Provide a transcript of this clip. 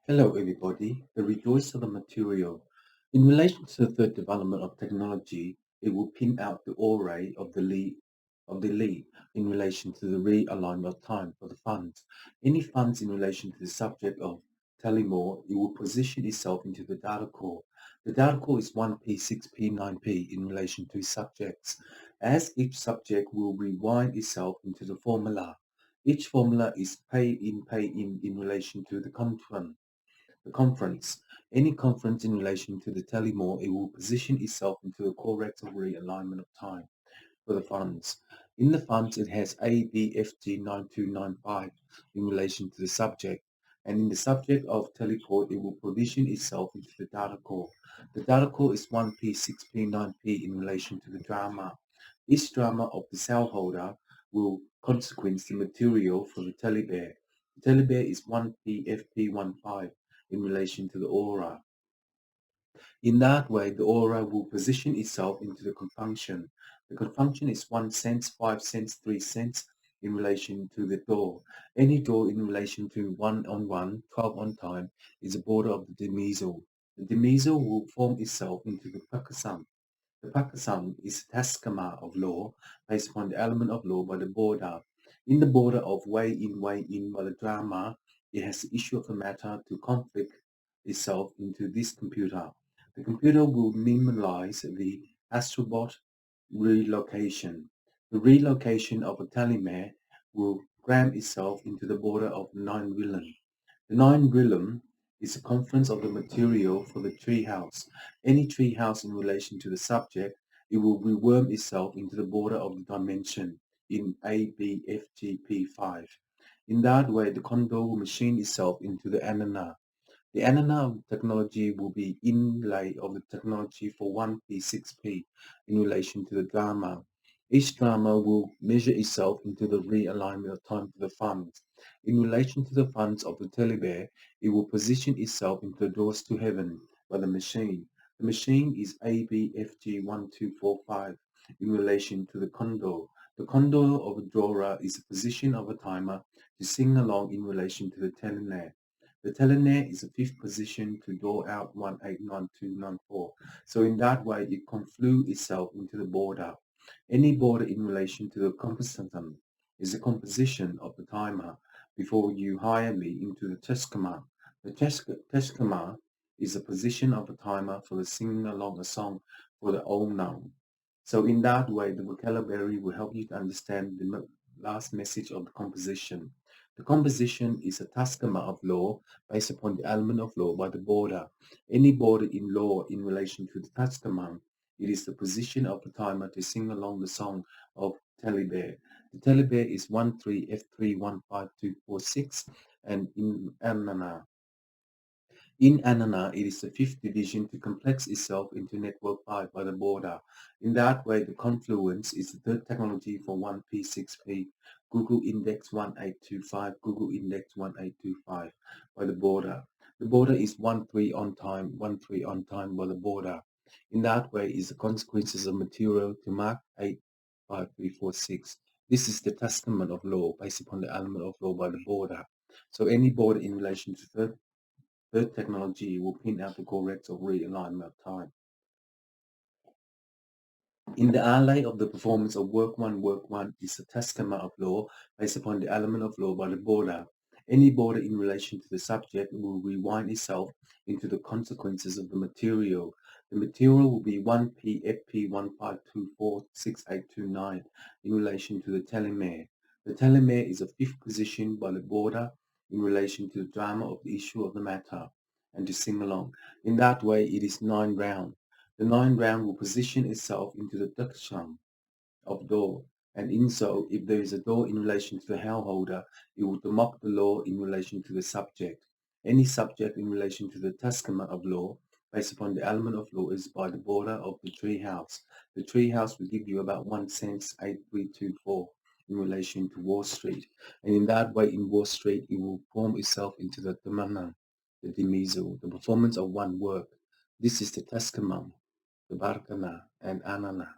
Hello, everybody. The rejoice of the material. In relation to the third development of technology, it will pin out the array of the lead in relation to the realignment of time for the funds. Any funds in relation to the subject of Telemore, it will position itself into the data core. The data core is 1p, 6p, 9p in relation to subjects, as each subject will rewind itself into the formula. Each formula is pay in relation to the conference. Any conference in relation to the Telemore, it will position itself into the correct realignment of time for the funds. In the funds, it has ABFG 9295 in relation to the subject. And in the subject of teleport, it will position itself into the data core. The data core is 1P, 6P, 9P in relation to the drama. Each drama of the cell holder will consequence the material for the telebear. The telebear is 1P, FP15 in relation to the aura. In that way, the aura will position itself into the confunction. The confunction is 1 cent, 5 cents, 3 cents in relation to the door. Any door in relation to 1 on 1, 12 on time, is a border of the demisal. The demisal will form itself into the pakasam. The pakasam is a taskama of law based upon the element of law by the border. In the border of way in by the drama, it has the issue of the matter to conflict itself into this computer. The computer will minimize the astrobot relocation. The relocation of a telomere will cram itself into the border of 9 realm. The 9 realm is a conference of the material for the treehouse. Any treehouse in relation to the subject, it will reworm itself into the border of the dimension in ABFGP5. In that way, the condor will machine itself into the anana. The antenna of technology will be inlay of the technology for 1p, 6p in relation to the drama. Each drama will measure itself into the realignment of time to the funds. In relation to the funds of the telebear, it will position itself into the doors to heaven by the machine. The machine is ABFG1245 in relation to the condor. The condor of a drawer is a position of a timer to sing along in relation to the telomere. The telomere is a fifth position to draw out 189294. So in that way, it conflue itself into the border. Any border in relation to the compositum is a composition of the timer before you hire me into the Teskama. The Teskama is a position of a timer for the singing along a song for the Om Nam. So in that way, the vocabulary will help you to understand the last message of the composition. The composition is a taskama of law based upon the element of law by the border. Any border in law in relation to the taskama, it is the position of the timer to sing along the song of Talibear. The Talibear is 13F315246 and in Anana. In Anana, it is the fifth division to complex itself into network 5 by the border. In that way, the confluence is the third technology for 1p6p, Google Index 1825, Google Index 1825 by the border. The border is 1-3 on time, 1-3 on time by the border. In that way is the consequences of material to mark 85346. This is the testament of law based upon the element of law by the border. So any border in relation to third technology will pin out the correct of realignment of time. In the allay of the performance of work one is a testament of law based upon the element of law by the border. Any border in relation to the subject will rewind itself into the consequences of the material. The material will be 1p FP15246829 in relation to the telomere. The telomere is a fifth position by the border in relation to the drama of the issue of the matter and to sing along. In that way, it is 9 round. The 9 round will position itself into the daksham of door, and in so, if there is a door in relation to the hellholder, it will demok the law in relation to the subject. Any subject in relation to the testament of law, based upon the element of law, is by the border of the tree house. The tree house will give you about 1 cent 8324 in relation to Wall Street, and in that way, in Wall Street, it will form itself into the dhamana, the demiso, the performance of one work. This is the testament, the barkana, and anana.